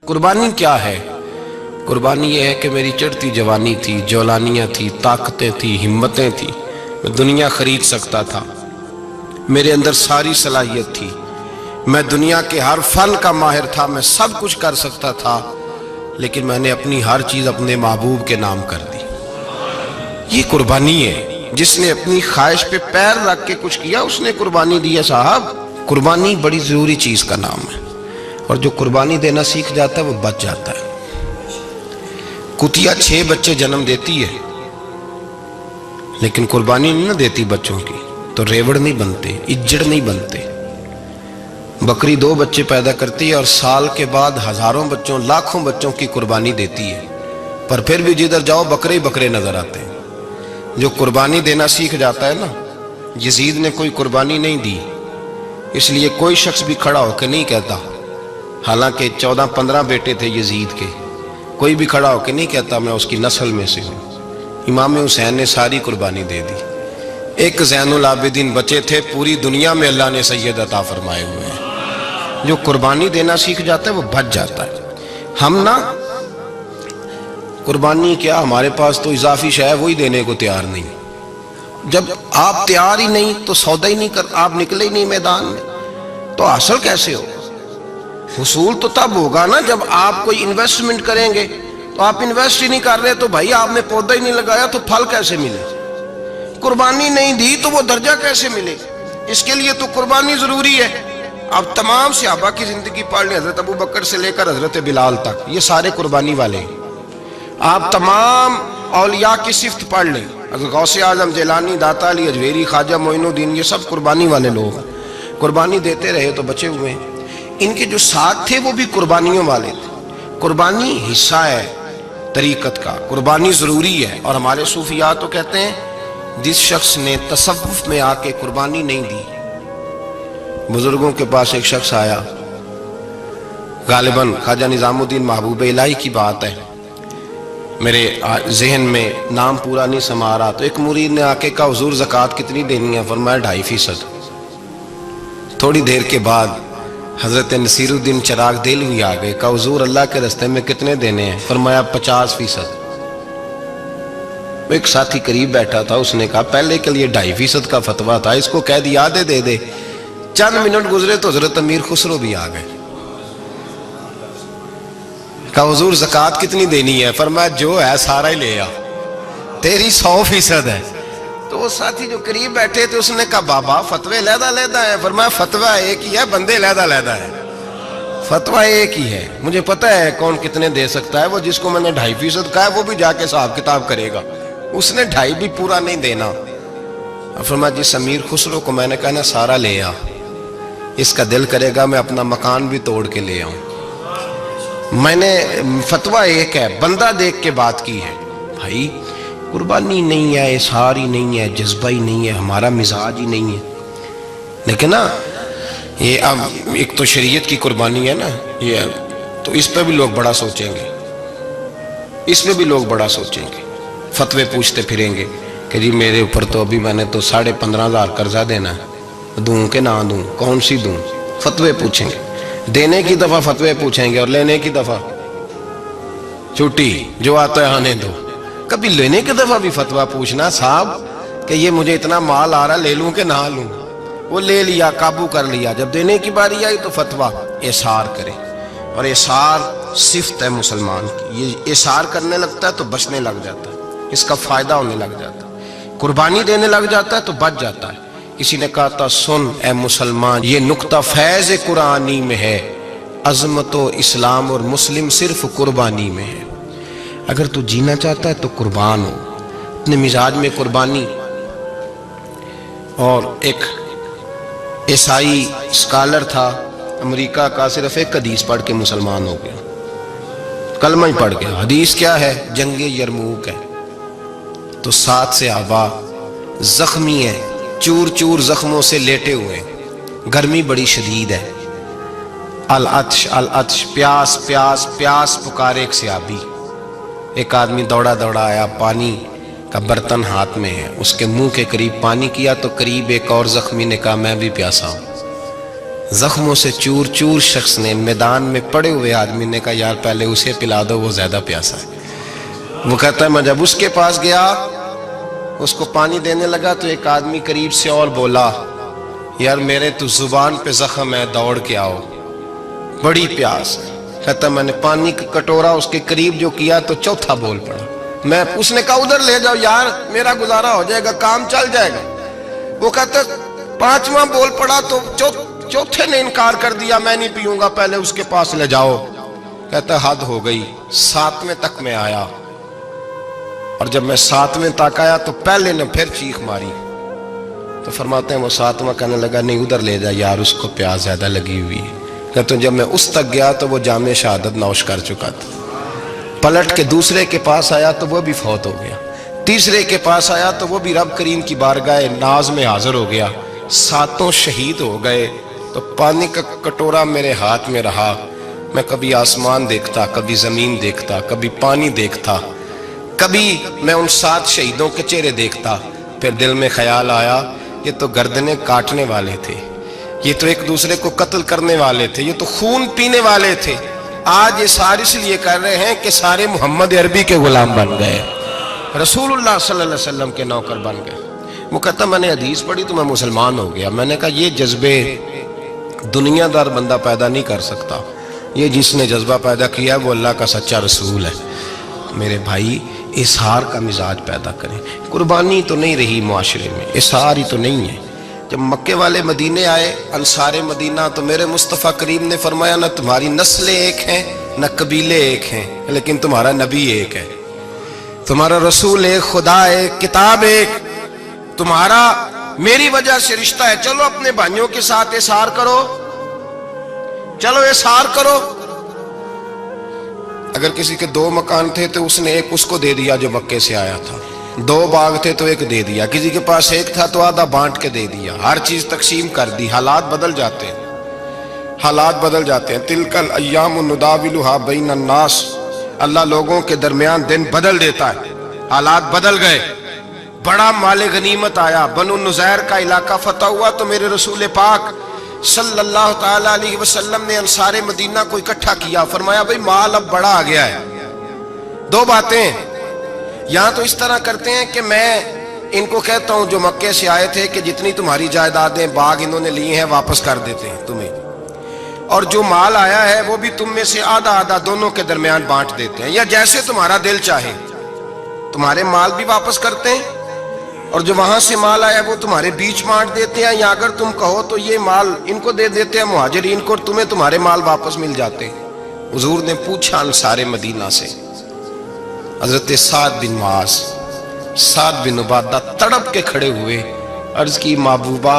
قربانی کیا ہے؟ قربانی یہ ہے کہ میری چڑھتی جوانی تھی، جولانیاں تھی، طاقتیں تھی، ہمتیں تھی، میں دنیا خرید سکتا تھا، میرے اندر ساری صلاحیت تھی، میں دنیا کے ہر فن کا ماہر تھا، میں سب کچھ کر سکتا تھا، لیکن میں نے اپنی ہر چیز اپنے محبوب کے نام کر دی۔ یہ قربانی ہے۔ جس نے اپنی خواہش پہ پیر رکھ کے کچھ کیا اس نے قربانی دی ہے صاحب۔ قربانی بڑی ضروری چیز کا نام ہے، اور جو قربانی دینا سیکھ جاتا ہے وہ بچ جاتا ہے۔ کتیا 6 بچے جنم دیتی ہے لیکن قربانی نہیں نہ دیتی بچوں کی، تو ریوڑ نہیں بنتے، اجڑ نہیں بنتے۔ بکری 2 بچے پیدا کرتی ہے اور سال کے بعد ہزاروں بچوں، لاکھوں بچوں کی قربانی دیتی ہے، پر پھر بھی جدھر جاؤ بکرے ہی بکرے نظر آتے ہیں۔ جو قربانی دینا سیکھ جاتا ہے نا، یزید نے کوئی قربانی نہیں دی، اس لیے کوئی شخص بھی کھڑا ہو کے نہیں کہتا، حالانکہ 14-15 بیٹے تھے یزید کے، کوئی بھی کھڑا ہو کے نہیں کہتا میں اس کی نسل میں سے ہوں۔ امام حسین نے ساری قربانی دے دی۔ ایک زین العابدین بچے تھے، پوری دنیا میں اللہ نے سید عطا فرمائے ہوئے ہیں۔ جو قربانی دینا سیکھ جاتا ہے وہ بچ جاتا ہے۔ ہم نا قربانی کیا، ہمارے پاس تو اضافی شے ہے وہی دینے کو تیار نہیں۔ جب آپ تیار ہی نہیں تو سودا ہی نہیں کر، آپ نکلے ہی نہیں میدان میں تو حاصل کیسے ہو؟ حصول تو تب ہوگا نا جب آپ کوئی انویسٹمنٹ کریں گے، تو آپ انویسٹ ہی نہیں کر رہے تو بھائی آپ نے پودا ہی نہیں لگایا تو پھل کیسے ملے؟ قربانی نہیں دی تو وہ درجہ کیسے ملے؟ اس کے لیے تو قربانی ضروری ہے۔ اب تمام صحابہ کی زندگی پڑھ لیں، حضرت ابو بکر سے لے کر حضرت بلال تک، یہ سارے قربانی والے ہیں۔ آپ تمام اولیاء کی صفت پڑھ لیں، حضرت غوث اعظم، جیلانی، داتا علی اجویری، خواجہ معین الدین، یہ سب قربانی والے لوگ ہیں۔ قربانی دیتے رہے تو بچے ہوئے ہیں۔ ان کے جو ساتھ تھے وہ بھی قربانیوں والے تھے۔ قربانی حصہ ہے طریقت کا، قربانی ضروری ہے، اور ہمارے صوفیاء تو کہتے ہیں جس شخص نے تصوف میں آ کے قربانی نہیں دی۔ بزرگوں کے پاس ایک شخص آیا، غالباً خواجہ نظام الدین محبوب الہی کی بات ہے، میرے ذہن میں نام پورا نہیں سما رہا، تو ایک مرید نے آ کے کہا حضور زکوٰۃ کتنی دینی ہے؟ فرمایا 2.5%۔ تھوڑی دیر کے بعد حضرت نصیر الدین چراغ دہلوی آ گئے، کہا حضور اللہ کے راستے میں کتنے دینے ہیں؟ فرمایا 50%۔ ایک ساتھی قریب بیٹھا تھا، اس نے کہا پہلے کے لیے 2.5% کا فتویٰ تھا، اس کو کہہ دیا آدھے دے دے۔ چند منٹ گزرے تو حضرت امیر خسرو بھی آ گئے، کہا حضور زکوٰۃ کتنی دینی ہے؟ فرمایا جو ہے سارا ہی لے آ، تیری 100% ہے۔ تو وہ ساتھی جو قریب بیٹھے تھے اس نے کہا بابا فتوے علیحدہ علیحدہ ہے۔ فرمایا فتویٰ ایک ہی ہے، بندے علیحدہ علیحدہ ہے۔ فتویٰ ایک ہی ہے، مجھے پتہ ہے کون کتنے دے سکتا ہے، وہ جس کو میں نے 2.5% کہا ہے وہ بھی جا کے حساب کتاب کرے گا، اس نے 2.5 بھی پورا نہیں دینا۔ فرمایا جس امیر خسرو کو میں نے کہا نا سارا لے آ، اس کا دل کرے گا میں اپنا مکان بھی توڑ کے لے آؤں۔ میں نے فتویٰ ایک ہے، بندہ دیکھ کے بات کی ہے۔ بھائی قربانی نہیں ہے، اظہار ہی نہیں ہے، جذبہ ہی نہیں ہے، ہمارا مزاج ہی نہیں ہے۔ لیکن نا یہ اب ایک تو شریعت کی قربانی ہے نا، یہ تو اس پہ بھی لوگ بڑا سوچیں گے، اس پہ بھی لوگ بڑا سوچیں گے، فتوے پوچھتے پھریں گے کہ جی میرے اوپر تو ابھی میں نے تو 15,500 قرضہ دینا ہے، دوں کہ نہ دوں، کون سی دوں؟ فتوے پوچھیں گے، دینے کی دفعہ فتوے پوچھیں گے اور لینے کی دفعہ چھٹی، جو آتا ہے آنے دو۔ کبھی لینے کی دفعہ بھی فتویٰ پوچھنا صاحب کہ یہ مجھے اتنا مال آ رہا لے لوں کہ نہ لوں؟ وہ لے لیا، قابو کر لیا، جب دینے کی باری آئی تو فتویٰ احصار کرے، اور احصار صفت ہے مسلمان کی، یہ احصار کرنے لگتا ہے تو بچنے لگ جاتا ہے، اس کا فائدہ ہونے لگ جاتا ہے، قربانی دینے لگ جاتا ہے تو بچ جاتا ہے۔ کسی نے کہا تھا سن اے مسلمان، یہ نکتہ فیض قرآنی میں ہے، عظمت و اسلام اور مسلم صرف قربانی میں ہے۔ اگر تو جینا چاہتا ہے تو قربان ہو، اپنے مزاج میں قربانی۔ اور ایک عیسائی اسکالر تھا امریکہ کا، صرف ایک حدیث پڑھ کے مسلمان ہو گیا، کلمہ ہی پڑھ گیا۔ حدیث کیا ہے؟ جنگ یرموک ہے۔ تو 7 صحابہ زخمی ہیں، چور چور زخموں سے لیٹے ہوئے، گرمی بڑی شدید ہے، العطش العطش، پیاس پیاس پیاس پکارے ایک صحابی۔ ایک آدمی دوڑا دوڑا آیا، پانی کا برتن ہاتھ میں ہے، اس کے منہ کے قریب پانی کیا تو قریب ایک اور زخمی نے کہا میں بھی پیاسا ہوں۔ زخموں سے چور چور شخص نے میدان میں پڑے ہوئے آدمی نے کہا یار پہلے اسے پلا دو، وہ زیادہ پیاسا ہے۔ وہ کہتا ہے میں جب اس کے پاس گیا، اس کو پانی دینے لگا تو ایک آدمی قریب سے اور بولا یار میرے تو زبان پہ زخم ہے، دوڑ کے آؤ، بڑی پیاس ہے۔ کہتا میں نے پانی کا کٹورا اس کے قریب جو کیا تو چوتھا بول پڑا، اس نے کہا ادھر لے جاؤ یار میرا گزارا ہو جائے گا، کام چل جائے گا۔ وہ کہتا پانچواں بول پڑا تو چوتھے نے انکار کر دیا، میں نہیں پیوں گا، پہلے اس کے پاس لے جاؤ۔ کہتا حد ہو گئی، ساتویں تک میں آیا، اور جب میں ساتویں تک آیا تو پہلے نے پھر چیخ ماری۔ تو فرماتے ہیں وہ ساتواں کہنے لگا نہیں ادھر لے جا یار، اس کو پیاس زیادہ لگی ہوئی ہے۔ کہتے ہیں جب میں اس تک گیا تو وہ جام شہادت نوش کر چکا تھا۔ پلٹ کے دوسرے کے پاس آیا تو وہ بھی فوت ہو گیا، تیسرے کے پاس آیا تو وہ بھی رب کریم کی بارگاہ ناز میں حاضر ہو گیا، ساتوں شہید ہو گئے۔ تو پانی کا کٹورا میرے ہاتھ میں رہا، میں کبھی آسمان دیکھتا، کبھی زمین دیکھتا، کبھی پانی دیکھتا، کبھی میں ان 7 شہیدوں کے چہرے دیکھتا۔ پھر دل میں خیال آیا یہ تو گردنیں کاٹنے والے تھے، یہ تو ایک دوسرے کو قتل کرنے والے تھے، یہ تو خون پینے والے تھے، آج یہ سارے اس لیے کر رہے ہیں کہ سارے محمد عربی کے غلام بن گئے، رسول اللہ صلی اللہ علیہ وسلم کے نوکر بن گئے۔ وہ کہتا میں نے حدیث پڑھی تو میں مسلمان ہو گیا۔ میں نے کہا یہ جذبے دنیا دار بندہ پیدا نہیں کر سکتا، یہ جس نے جذبہ پیدا کیا ہے وہ اللہ کا سچا رسول ہے۔ میرے بھائی اظہار کا مزاج پیدا کریں، قربانی تو نہیں رہی معاشرے میں، اظہار ہی تو نہیں ہے۔ جب مکے والے مدینے آئے انصار مدینہ تو میرے مصطفیٰ کریم نے فرمایا نہ تمہاری نسلیں ایک ہیں نہ قبیلے ایک ہیں، لیکن تمہارا نبی ایک ہے، تمہارا رسول ایک، خدا ایک، کتاب ایک، تمہارا میری وجہ سے رشتہ ہے۔ چلو اپنے بھائیوں کے ساتھ اظہار کرو، چلو اظہار کرو۔ اگر کسی کے 2 مکان تھے تو اس نے ایک اس کو دے دیا جو مکے سے آیا تھا، 2 باغ تھے تو 1 دے دیا، کسی کے پاس 1 تھا تو آدھا بانٹ کے دے دیا، ہر چیز تقسیم کر دی۔ حالات بدل جاتے ہیں، حالات بدل جاتے ہیں۔ تلک الایام نداولھا بین الناس، اللہ لوگوں کے درمیان دن بدل دیتا ہے، حالات بدل گئے۔ بڑا مال غنیمت آیا، بنو نذیر کا علاقہ فتح ہوا تو میرے رسول پاک صلی اللہ تعالی علیہ وسلم نے انصار مدینہ کو اکٹھا کیا، فرمایا بھئی مال اب بڑا آ گیا ہے۔ 2 باتیں، یہاں تو اس طرح کرتے ہیں کہ میں ان کو کہتا ہوں جو مکے سے آئے تھے کہ جتنی تمہاری جائیدادیں باغ انہوں نے لیے ہیں واپس کر دیتے ہیں تمہیں، اور جو مال آیا ہے وہ بھی تم میں سے آدھا آدھا دونوں کے درمیان بانٹ دیتے ہیں، یا جیسے تمہارا دل چاہے، تمہارے مال بھی واپس کرتے ہیں اور جو وہاں سے مال آیا وہ تمہارے بیچ بانٹ دیتے ہیں، یا اگر تم کہو تو یہ مال ان کو دے دیتے ہیں مہاجرین کو، تمہیں تمہارے مال واپس مل جاتے ہیں۔ حضور نے پوچھا انصار مدینہ سے، حضرت سعد بن معاذ، سعد بن عبادہ تڑپ کے کھڑے ہوئے، عرض کی محبوبہ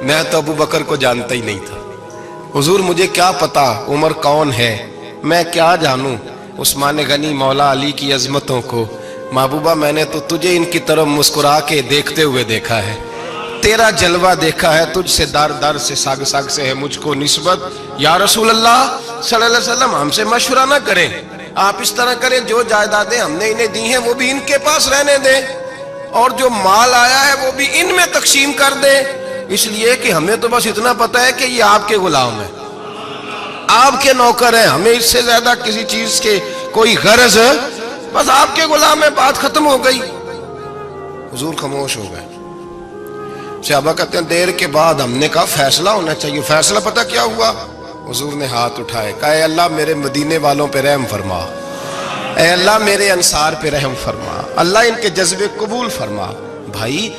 میں تو ابو بکر کو جانتا ہی نہیں تھا، حضور مجھے کیا پتا عمر کون ہے، میں کیا جانوں عثمان غنی مولا علی کی عظمتوں کو، محبوبہ میں نے تو تجھے ان کی طرف مسکرا کے دیکھتے ہوئے دیکھا ہے، تیرا جلوہ دیکھا ہے، تجھ سے در در سے سگ سگ سے ہے مجھ کو نسبت، یا رسول اللہ صلی اللہ علیہ وسلم ہم سے مشورہ نہ کریں، آپ اس طرح کریں جو جائیدادیں ہم نے انہیں دی ہیں وہ بھی ان کے پاس رہنے دیں، اور جو مال آیا ہے وہ بھی ان میں تقسیم کر دیں، اس لیے کہ ہمیں تو بس اتنا پتا ہے کہ یہ آپ کے غلام ہیں، آپ کے نوکر ہیں، ہمیں اس سے زیادہ کسی چیز کے کوئی غرض، بس آپ کے غلام ہیں، بات ختم ہو گئی۔ حضور خاموش ہو گئے۔ صحابہ کہتے ہیں دیر کے بعد ہم نے کہا فیصلہ ہونا چاہیے، فیصلہ پتہ کیا ہوا؟ حضور نے ہاتھ اٹھائے، کہا اے اللہ میرے مدینے والوں پہ رحم فرما، اے اللہ میرے انصار پہ رحم فرما، اللہ ان کے جذبے قبول فرما۔ بھائی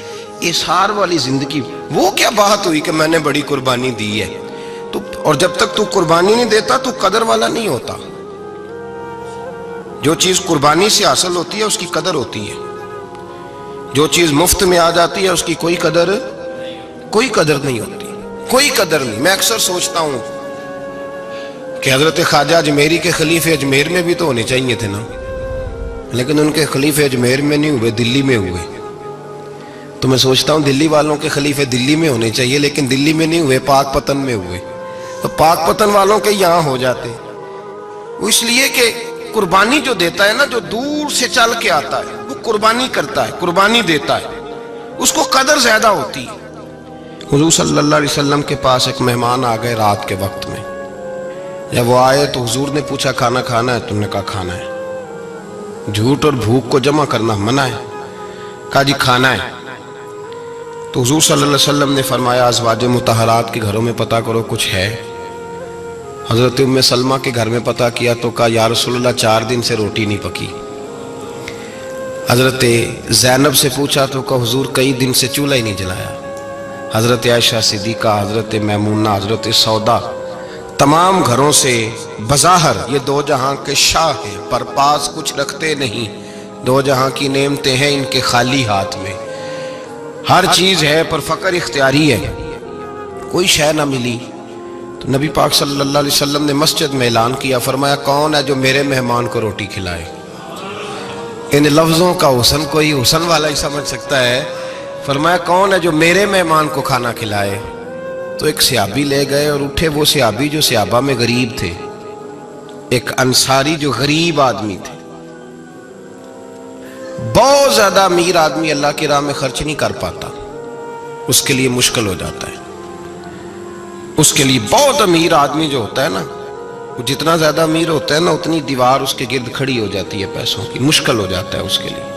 اظہار والی زندگی، وہ کیا بات ہوئی کہ میں نے بڑی قربانی دی ہے، اور جب تک تو قربانی نہیں دیتا تو قدر والا نہیں ہوتا۔ جو چیز قربانی سے حاصل ہوتی ہے اس کی قدر ہوتی ہے، جو چیز مفت میں آ جاتی ہے اس کی کوئی قدر نہیں ہوتی، کوئی قدر نہیں۔ میں اکثر سوچتا ہوں کہ حضرت خواجہ اجمیری کے خلیفے اجمیر میں بھی تو ہونے چاہیے تھے نا، لیکن ان کے خلیفے اجمیر میں نہیں ہوئے، دلی میں ہوئے۔ تو میں سوچتا ہوں دلی والوں کے خلیفے دلی میں ہونے چاہیے، لیکن دلی میں نہیں ہوئے، پاک پتن میں ہوئے، تو پاک پتن والوں کے یہاں ہو جاتے۔ وہ اس لیے کہ قربانی جو دیتا ہے نا، جو دور سے چل کے آتا ہے وہ قربانی کرتا ہے، قربانی دیتا ہے، اس کو قدر زیادہ ہوتی ہے۔ حضور صلی اللہ علیہ وسلم کے پاس ایک مہمان آ گئے رات کے وقت میں. جب وہ آئے تو حضور نے پوچھا کھانا کھانا ہے؟ تم نے کہا کھانا ہے. جھوٹ اور بھوک کو جمع کرنا منع ہے. کہا جی کھانا ہے. تو حضور صلی اللہ علیہ وسلم نے فرمایا ازواج مطہرات کے گھروں میں پتہ کرو کچھ ہے. حضرت ام سلمہ کے گھر میں پتہ کیا تو کہا یا رسول اللہ 4 دن سے روٹی نہیں پکی. حضرت زینب سے پوچھا تو کہا حضور کئی دن سے چولہا ہی نہیں جلایا. حضرت عائشہ صدیقہ، حضرت میمونہ، حضرت سودا، تمام گھروں سے بظاہر یہ 2 جہاں کے شاہ ہیں، پر پاس کچھ رکھتے نہیں. 2 جہاں کی نعمتیں ہیں ان کے خالی ہاتھ میں. ہر چیز ہے پر فقر اختیاری ہے. کوئی شے نہ ملی تو نبی پاک صلی اللہ علیہ وسلم نے مسجد میں اعلان کیا، فرمایا کون ہے جو میرے مہمان کو روٹی کھلائے. ان لفظوں کا حسن کوئی حسن والا ہی سمجھ سکتا ہے. فرمایا کون ہے جو میرے مہمان کو کھانا کھلائے. تو ایک صحابی لے گئے اور اٹھے وہ صحابی جو صحابہ میں غریب تھے، ایک انصاری جو غریب آدمی تھے. بہت زیادہ امیر آدمی اللہ کی راہ میں خرچ نہیں کر پاتا، اس کے لیے مشکل ہو جاتا ہے. اس کے لیے بہت امیر آدمی جو ہوتا ہے نا، وہ جتنا زیادہ امیر ہوتا ہے نا اتنی دیوار اس کے گرد کھڑی ہو جاتی ہے پیسوں کی، مشکل ہو جاتا ہے اس کے لیے.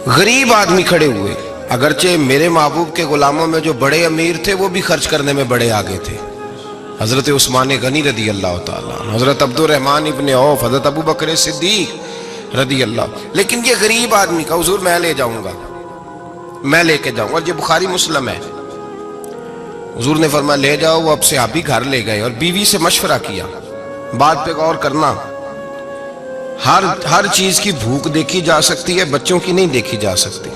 غریب آدمی کھڑے ہوئے. اگرچہ میرے محبوب کے غلاموں میں جو بڑے امیر تھے وہ بھی خرچ کرنے میں بڑے آگے تھے. حضرت عثمان غنی رضی اللہ تعالیٰ عنہ، حضرت عبد الرحمن ابن عوف، حضرت ابو بکر صدیق رضی اللہ. لیکن یہ غریب آدمی کا حضور میں لے جاؤں گا، میں لے کے جاؤں گا. اور یہ بخاری مسلم ہے. حضور نے فرمایا لے جاؤ. وہ اب صحابی گھر لے گئے اور بیوی سے مشورہ کیا. بات پہ غور کرنا، ہر چیز کی بھوک دیکھی جا سکتی ہے، بچوں کی نہیں دیکھی جا سکتی.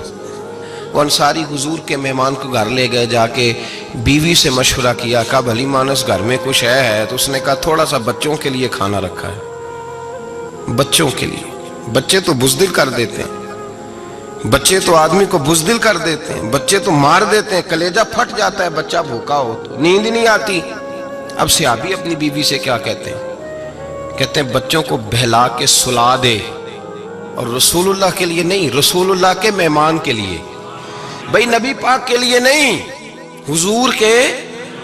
وہ انصاری حضور کے مہمان کو گھر لے گئے، جا کے بیوی سے مشورہ کیا. کہا بھلی مانس گھر میں کچھ ہے؟ تو اس نے کہا تھوڑا سا بچوں کے لیے کھانا رکھا ہے. بچوں کے لیے. بچے تو بزدل کر دیتے ہیں، بچے تو آدمی کو بزدل کر دیتے ہیں، بچے تو مار دیتے ہیں، کلیجہ پھٹ جاتا ہے بچہ بھوکا ہو تو، نیند ہی نہیں آتی. اب صحابی اپنی بیوی سے کیا کہتے ہیں؟ کہتے ہیں بچوں کو بہلا کے سلا دے. اور رسول اللہ کے لیے نہیں، رسول اللہ کے مہمان کے لیے، بھئی نبی پاک کے لیے نہیں، حضور کے.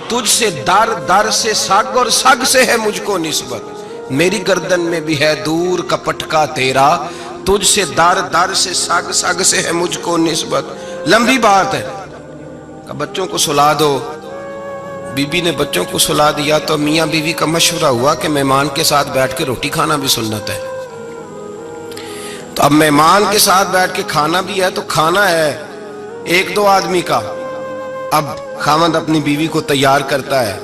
تجھ سے در در سے سگ اور سگ سے ہے مجھ کو نسبت، میری گردن میں بھی ہے دور کا پٹکا تیرا، تجھ سے در در سے سگ سگ سے ہے مجھ کو نسبت. لمبی بات ہے. کہ بچوں کو سلا دو. بی بی نے بچوں کو سلا دیا تو میاں بیوی کا مشورہ ہوا کہ مہمان کے ساتھ بیٹھ کے روٹی کھانا بھی سنت ہے. تو اب مہمان کے ساتھ بیٹھ کے کھانا بھی ہے تو کھانا ہے 1-2 آدمی کا. اب خاوند اپنی بیوی کو تیار کرتا ہے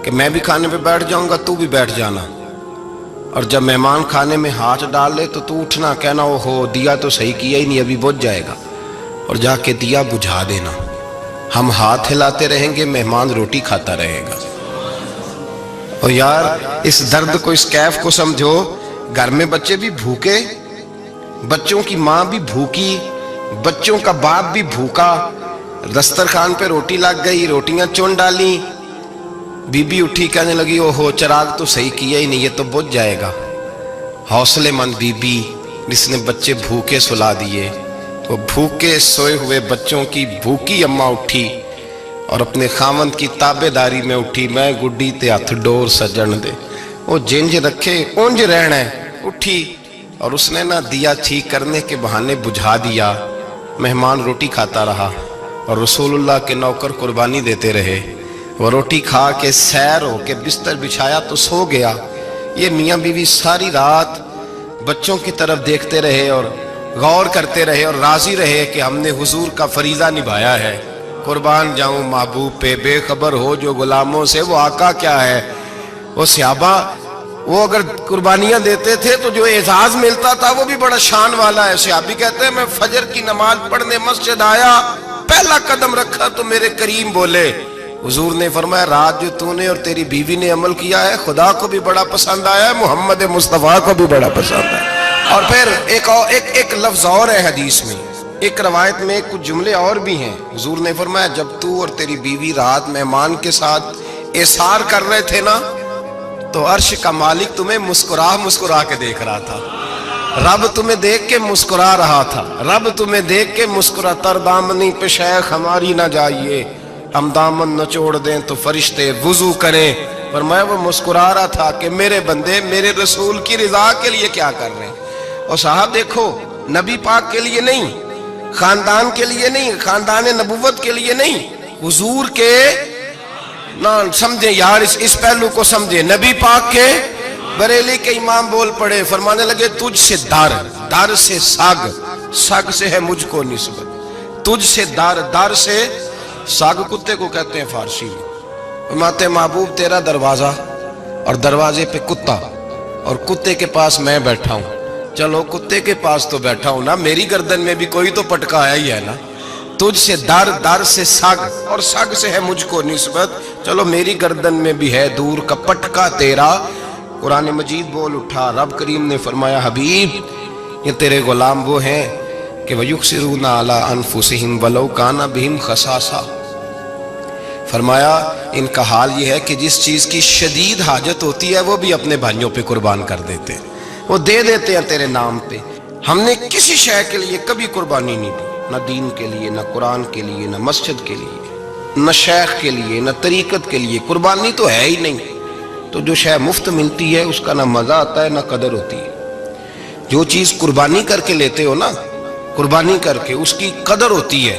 کہ میں بھی کھانے پہ بیٹھ جاؤں گا، تو بھی بیٹھ جانا. اور جب مہمان کھانے میں ہاتھ ڈال لے تو اٹھنا، کہنا او ہو دیا تو صحیح کیا ہی نہیں، ابھی بجھ جائے گا، اور جا کے دیا بجھا دینا. ہم ہاتھ ہلاتے رہیں گے، مہمان روٹی کھاتا رہے گا. اور یار اس درد کو، اس کیف کو سمجھو. گھر میں بچے بھی بھوکے، بچوں کی ماں بھی بھوکی، بچوں کا باپ بھی بھوکا. دسترخوان پہ روٹی لگ گئی، روٹیاں چون ڈالی. بی بی اٹھی کہنے لگی او ہو چراغ تو صحیح کیا ہی نہیں، یہ تو بجھ جائے گا. حوصلے مند بی بی جس نے بچے بھوکے سلا دیے. تو بھوکے سوئے ہوئے بچوں کی بھوکی اماں اٹھی اور اپنے خاوند کی تابع داری میں اٹھی. میں گڈی تے ہتھ ڈور سجن دے، وہ جنج رکھے اونج رہنا ہے. اٹھی اور اس نے نہ دیا ٹھیک کرنے کے بہانے بجھا دیا. مہمان روٹی کھاتا رہا اور رسول اللہ کے نوکر قربانی دیتے رہے. وہ روٹی کھا کے سیر ہو کے بستر بچھایا تو سو گیا. یہ میاں بیوی ساری رات بچوں کی طرف دیکھتے رہے اور غور کرتے رہے اور راضی رہے کہ ہم نے حضور کا فریضہ نبھایا ہے. قربان جاؤں محبوب پہ، بے خبر ہو جو غلاموں سے وہ آقا کیا ہے. وہ صحابہ وہ اگر قربانیاں دیتے تھے تو جو اعزاز ملتا تھا وہ بھی بڑا شان والا ہے. صحابی کہتے ہیں میں فجر کی نماز پڑھنے مسجد آیا، پہلا قدم رکھا تو میرے کریم بولے. حضور نے فرمایا رات جو تو نے اور تیری بیوی نے عمل کیا ہے خدا کو بھی بڑا پسند آیا ہے، محمد مصطفیٰ کو بھی بڑا پسند ہے. اور پھر ایک لفظ اور ہے حدیث میں، ایک روایت میں کچھ جملے اور بھی ہیں. حضور نے فرمایا جب تو اور تیری بیوی رات مہمان کے ساتھ احسار کر رہے تھے نا تو عرش کا مالک تمہیں مسکرا مسکرا کے دیکھ رہا تھا. رب تمہیں دیکھ کے مسکرا رہا تھا، رب تمہیں دیکھ کے مسکرا، تر دامنی پہ شیخ ہماری نہ جائیے، ہم دامن نچوڑ دیں تو فرشتے وضو کریں۔ فرمایا وہ مسکرا رہا تھا کہ میرے بندے میرے رسول کی رضا کے لیے کیا کر رہے ہیں۔ اور صاحب دیکھو، نبی پاک کے لیے نہیں، خاندان کے لیے نہیں، خاندان نبوت کے لیے نہیں، حضور کے نہ سمجھیں یار، اس پہلو کو سمجھیں، نبی پاک کے بریلی کے امام بول پڑے، فرمانے لگے تجھ سے در، در سے سگ، سگ سے ہے مجھ کو نسبت، تجھ سے در، در سے سگ کتے کو کہتے ہیں فارسی میں۔ فرماتے محبوب تیرا دروازہ اور دروازے پہ کتا اور کتے کے پاس میں بیٹھا ہوں، چلو کتے کے پاس تو بیٹھا ہوں نا، میری گردن میں بھی کوئی تو پٹکا آیا ہی ہے نا، تجھ سے در، در سے سگ اور سگ سے ہے مجھ کو نسبت، چلو میری گردن میں بھی ہے دور کا پٹکا تیرا۔ قرآن مجید بول اٹھا، رب کریم نے فرمایا حبیب یہ تیرے غلام وہ ہیں کہ وَيُقْصِرُونَ عَلَىٰ أَنفُسِهِمْ وَلَوْ كَانَ بِهِمْ خَصَاصَةٌ، فرمایا ان کا حال یہ ہے کہ جس چیز کی شدید حاجت ہوتی ہے وہ بھی اپنے بھائیوں پہ قربان کر دیتے ہیں، وہ دے دیتے ہیں تیرے نام پہ۔ ہم نے کسی شے کے لیے کبھی قربانی نہیں دی، نہ دین کے لیے، نہ قرآن کے لیے، نہ مسجد کے لیے، نہ شیخ کے لیے، نہ طریقت کے لیے، قربانی تو ہے ہی نہیں۔ تو جو شے مفت ملتی ہے اس کا نہ مزہ آتا ہے نہ قدر ہوتی ہے، جو چیز قربانی کر کے لیتے ہو نا، قربانی کر کے اس کی قدر ہوتی ہے۔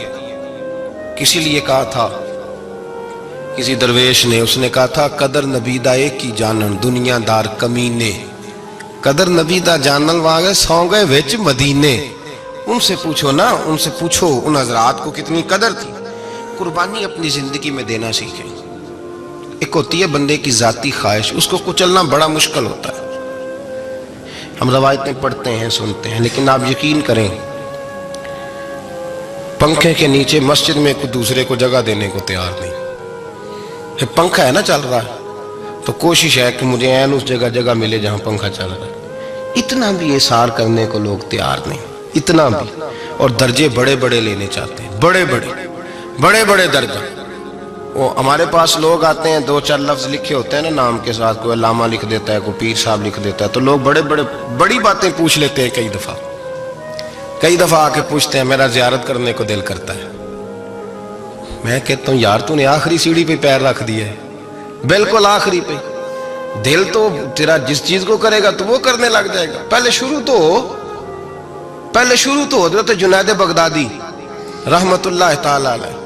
کسی لیے کہا تھا کسی درویش نے، اس نے کہا تھا قدر نبیدہ کی جانن دنیا دار کمینے، قدر نبیدہ جانن واگے سو گئے وچ مدینے۔ ان سے پوچھو نا، ان سے پوچھو ان حضرات کو کتنی قدر تھی۔ قربانی اپنی زندگی میں دینا سیکھیں۔ ایک ہوتی ہے بندے کی ذاتی خواہش، اس کو کچلنا بڑا مشکل ہوتا ہے۔ ہم روایتیں پڑھتے ہیں سنتے ہیں، لیکن آپ یقین کریں پنکھے کے نیچے مسجد میں کوئی دوسرے کو جگہ دینے کو تیار نہیں۔ پنکھا ہے نا چل رہا ہے تو کوشش ہے کہ مجھے این اس جگہ ملے جہاں پنکھا چل رہا ہے۔ اتنا بھی احسار کرنے کو لوگ تیار نہیں، اتنا بھی، اور درجے بڑے بڑے لینے چاہتے ہیں، بڑے بڑے درجہ۔ وہ ہمارے پاس لوگ آتے ہیں، دو چار لفظ لکھے ہوتے ہیں نا نام کے ساتھ، کوئی علامہ لکھ دیتا ہے، کوئی پیر صاحب لکھ دیتا ہے، تو لوگ بڑی باتیں پوچھ لیتے ہیں۔ کئی دفعہ آ کے پوچھتے ہیں میرا زیارت کرنے کو دل کرتا ہے۔ میں کہتا ہوں یار تو نے آخری سیڑھی پہ پیر رکھ دیا ہے، بالکل آخری پہ۔ دل تو تیرا جس چیز کو کرے گا تو وہ کرنے لگ جائے گا۔ پہلے شروع تو حضرت جنید بغدادی رحمت اللہ تعالی علیہ،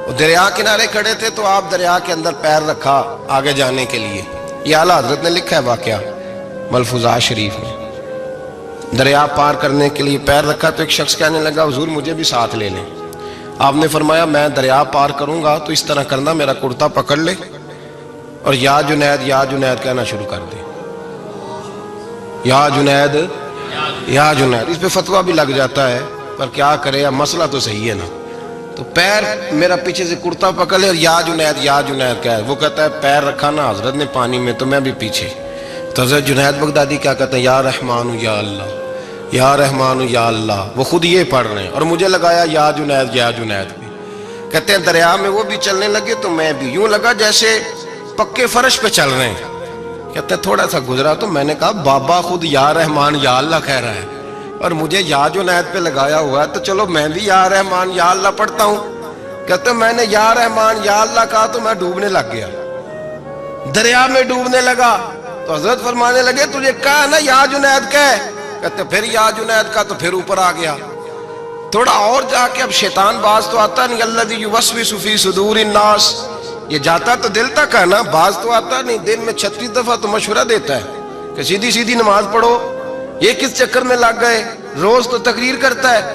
وہ دریا کنارے کھڑے تھے تو آپ دریا کے اندر پیر رکھا آگے جانے کے لیے۔ یہ اعلیٰ حضرت نے لکھا ہے واقعہ ملفوظات شریف میں۔ دریا پار کرنے کے لیے پیر رکھا تو ایک شخص کہنے لگا حضور مجھے بھی ساتھ لے لیں۔ آپ نے فرمایا میں دریا پار کروں گا تو اس طرح کرنا، میرا کرتا پکڑ لے اور یا جنید یا جنید کہنا شروع کر دے، یا جنید یا جنید۔ اس پہ فتویٰ بھی لگ جاتا ہے پر کیا کرے، اب مسئلہ تو صحیح ہے نا۔ تو پیر میرا پیچھے سے کرتا پکڑ لے اور یا جنید کہا ہے۔ وہ کہتا ہے پیر رکھا نا حضرت نے پانی میں تو میں بھی پیچھے۔ تو حضرت جنید بغدادی کیا کہتے ہیں یا رحمان یا اللہ، یا رحمان یا اللہ، وہ خود یہ پڑھ رہے ہیں اور مجھے لگایا یا جنید بھی۔ کہتے ہیں دریا میں وہ بھی چلنے لگے تو میں بھی، یوں لگا جیسے پکے فرش پہ چل رہے ہیں۔ کہتے ہیں تھوڑا سا گزرا تو میں نے کہا بابا خود یا رحمان یا اللہ کہہ رہا ہے اور مجھے یا جنید پہ لگایا ہوا ہے، تو چلو میں بھی یا رحمان یا اللہ پڑھتا ہوں۔ کہتے ہیں میں نے یا رحمان یا اللہ کہا تو میں ڈوبنے لگ گیا، دریا میں ڈوبنے لگا۔ تو حضرت فرمانے لگے تجھے کہا نا یا جنید کہے، کہتے پھر یا جنید کا تو پھر اوپر آ گیا۔ تھوڑا اور جا کے اب شیطان باز تو آتا نہیں، الذی یوسوس فی صدور الناس، یہ جاتا تو دل تک ہے نا، باز تو آتا نہیں، دن میں 36 دفعہ تو مشورہ دیتا ہے کہ سیدھی نماز پڑھو، یہ کس چکر میں لگ گئے، روز تو تقریر کرتا ہے۔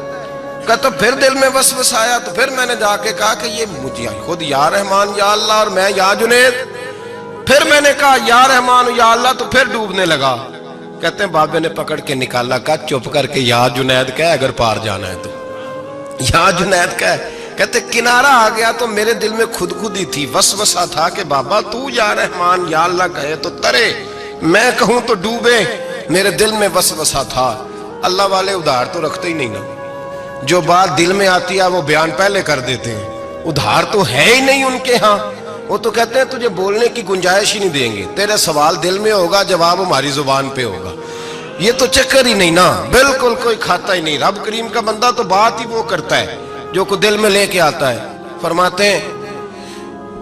کہتا پھر دل میں وسوسہ آیا تو پھر میں نے جا کے کہا کہ یہ مجھے خود یا رحمان یا اللہ اور میں یا جنید، پھر میں نے کہا یا رحمان یا اللہ تو پھر ڈوبنے لگا۔ کہتے ہیں بابے نے پکڑ کے نکالا، کہا چپ کر کے یا جنید کہہ اگر پار جانا ہے تو یا جنید کہہ۔ کہتے کنارہ آ گیا تو میرے دل میں خود ہی تھی، وسوسہ تھا کہ بابا تو یا رحمان یا اللہ کہے تو ترے، میں کہوں تو ڈوبے، میرے دل میں وسوسہ تھا۔ اللہ والے ادھار تو رکھتے ہی نہیں نا، جو بات دل میں آتی ہے وہ بیان پہلے کر دیتے ہیں، ادھار تو ہے ہی نہیں ان کے ہاں۔ وہ تو کہتے ہیں تجھے بولنے کی گنجائش ہی نہیں دیں گے، تیرے سوال دل میں ہوگا، جواب ہماری زبان پہ ہوگا۔ یہ تو چکر ہی نہیں نا، بالکل کوئی کھاتا ہی نہیں. رب کریم کا بندہ تو بات ہی وہ کرتا ہے جو کو دل میں لے کے آتا ہے. فرماتے ہیں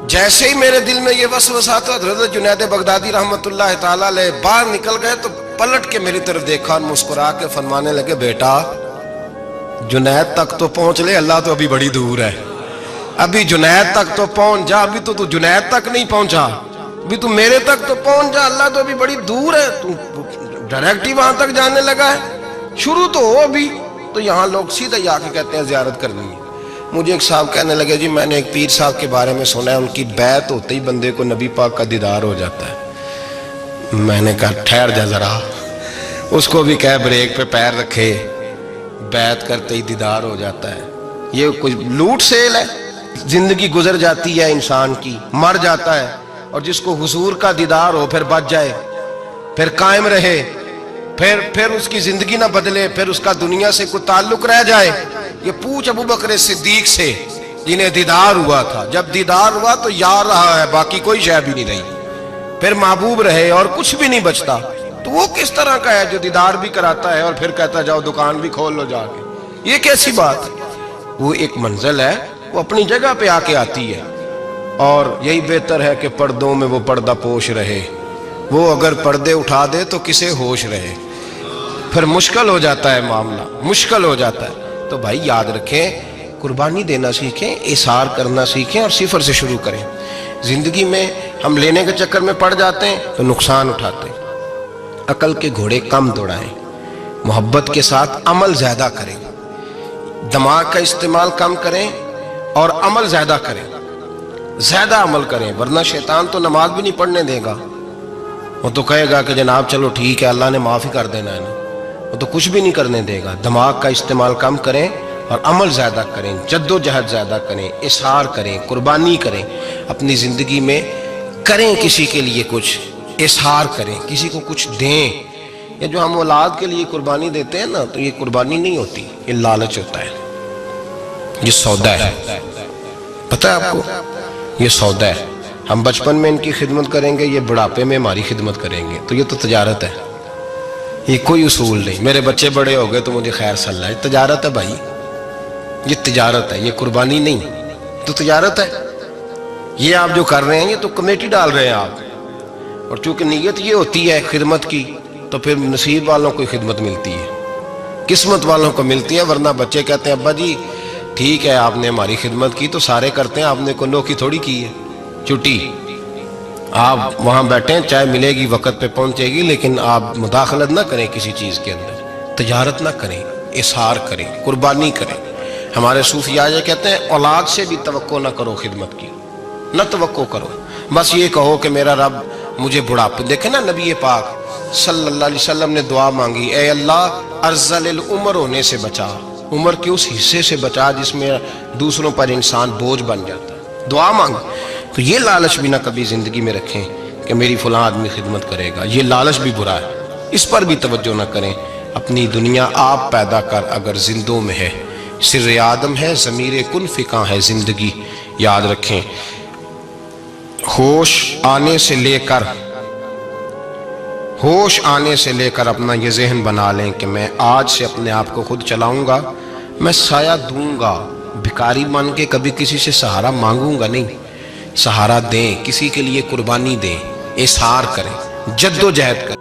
جیسے ہی میرے دل میں یہ وسوسہ تھا، حضرت جنید بغدادی رحمت اللہ تعالی علیہ باہر نکل گئے تو پلٹ کے میری طرف دیکھا اور مسکرا کے فرمانے لگے بیٹا جنید تک تو پہنچ لے، اللہ تو ابھی بڑی دور ہے. ابھی جنید تک تو پہنچ جا، ابھی تو جنید تک نہیں پہنچا، ابھی تو میرے تک تو پہنچ جا، اللہ تو ابھی بڑی دور ہے، تو ڈائریکٹ ہی وہاں تک جانے لگا ہے، شروع تو ہو ابھی. تو یہاں لوگ سیدھا جا کے کہتے ہیں زیارت کرنی ہے. مجھے ایک صاحب کہنے لگے جی میں نے ایک پیر صاحب کے بارے میں سنا ہے ان کی بیعت ہوتے ہی بندے کو نبی پاک کا دیدار ہو جاتا ہے. میں نے کہا ٹھہر جا ذرا، اس کو بھی کہہ بریک پہ پیر رکھے، بیعت کرتے ہی دیدار ہو جاتا ہے. یہ کوئی لوٹ سیل ہے؟ زندگی گزر جاتی ہے انسان کی، مر جاتا ہے، اور جس کو حضور کا دیدار ہو پھر بچ جائے، پھر قائم رہے، پھر اس کی زندگی نہ بدلے، پھر اس کا دنیا سے کوئی تعلق رہ جائے. یہ پوچھ ابو بکر صدیق سے جنہیں دیدار ہوا تھا، جب دیدار ہوا تو یار رہا ہے، باقی کوئی شے بھی نہیں رہی، پھر محبوب رہے اور کچھ بھی نہیں بچتا. تو وہ کس طرح کا ہے جو دیدار بھی کراتا ہے اور پھر کہتا جاؤ دکان بھی کھول لو جا کے؟ یہ کیسی بات ہے؟ وہ ایک منزل ہے، وہ اپنی جگہ پہ آ کے آتی ہے، اور یہی بہتر ہے کہ پردوں میں وہ پردہ پوش رہے. وہ اگر پردے اٹھا دے تو کسے ہوش رہے، پھر مشکل ہو جاتا ہے معاملہ، مشکل ہو جاتا ہے. تو بھائی یاد رکھیں، قربانی دینا سیکھیں، اظہار کرنا سیکھیں اور صفر سے شروع کریں. زندگی میں ہم لینے کے چکر میں پڑ جاتے ہیں تو نقصان اٹھاتے ہیں. عقل کے گھوڑے کم دوڑائیں، محبت کے ساتھ عمل زیادہ کریں، دماغ کا استعمال کم کریں اور عمل زیادہ کریں، زیادہ عمل کریں، ورنہ شیطان تو نماز بھی نہیں پڑھنے دے گا. وہ تو کہے گا کہ جناب چلو ٹھیک ہے اللہ نے معاف ہی کر دینا ہے نا، وہ تو کچھ بھی نہیں کرنے دے گا. دماغ کا استعمال کم کریں اور عمل زیادہ کریں، جد و جہد زیادہ کریں، اظہار کریں، قربانی کریں. اپنی زندگی میں کریں، کسی کے لیے کچھ اظہار کریں، کسی کو کچھ دیں. یہ جو ہم اولاد کے لیے قربانی دیتے ہیں نا، تو یہ قربانی نہیں ہوتی، یہ لالچ ہوتا ہے، یہ سودا ہے. پتہ ہے آپ کو یہ سودا ہے. ہم بچپن میں ان کی خدمت کریں گے، یہ بڑھاپے میں ہماری خدمت کریں گے، تو یہ تو تجارت ہے، یہ کوئی اصول نہیں. میرے بچے بڑے ہو گئے تو مجھے خیر صلی اللہ، یہ تجارت ہے بھائی، یہ تجارت ہے، یہ قربانی نہیں، تو تجارت ہے. یہ آپ جو کر رہے ہیں یہ تو کمیٹی ڈال رہے ہیں آپ، اور چونکہ نیت یہ ہوتی ہے خدمت کی تو پھر نصیب والوں کو خدمت ملتی ہے، قسمت والوں کو ملتی ہے. ورنہ بچے کہتے ہیں ابا جی ٹھیک ہے آپ نے ہماری خدمت کی تو سارے کرتے ہیں، آپ نے کو نوکی تھوڑی کی ہے، چھٹی آپ وہاں بیٹھیں، چائے ملے گی وقت پہ پہنچے گی، لیکن آپ مداخلت نہ کریں کسی چیز کے اندر، تجارت نہ کریں، اظہار کریں، قربانی کریں. ہمارے صوفیاء یہ کہتے ہیں اولاد سے بھی توقع نہ کرو خدمت کی، نہ توقع کرو، بس یہ کہو کہ میرا رب مجھے بڑھاپے. دیکھیں نا نبی پاک صلی اللہ علیہ وسلم نے دعا مانگی، اے اللہ ارذل العمر ہونے سے بچا، عمر کے اس حصے سے بچا جس میں دوسروں پر انسان بوجھ بن جاتا ہے. دعا مانگی. تو یہ لالچ بھی نہ کبھی زندگی میں رکھیں کہ میری فلاں آدمی خدمت کرے گا، یہ لالچ بھی برا ہے، اس پر بھی توجہ نہ کریں. اپنی دنیا آپ پیدا کر اگر زندوں میں ہے، سر آدم ہے، ضمیر کن فکاں ہے زندگی. یاد رکھیں، ہوش آنے سے لے کر اپنا یہ ذہن بنا لیں کہ میں آج سے اپنے آپ کو خود چلاؤں گا، میں سایہ دوں گا، بھکاری بن کے کبھی کسی سے سہارا مانگوں گا نہیں. سہارا دیں، کسی کے لیے قربانی دیں، اظہار کریں، جد و جہد کریں.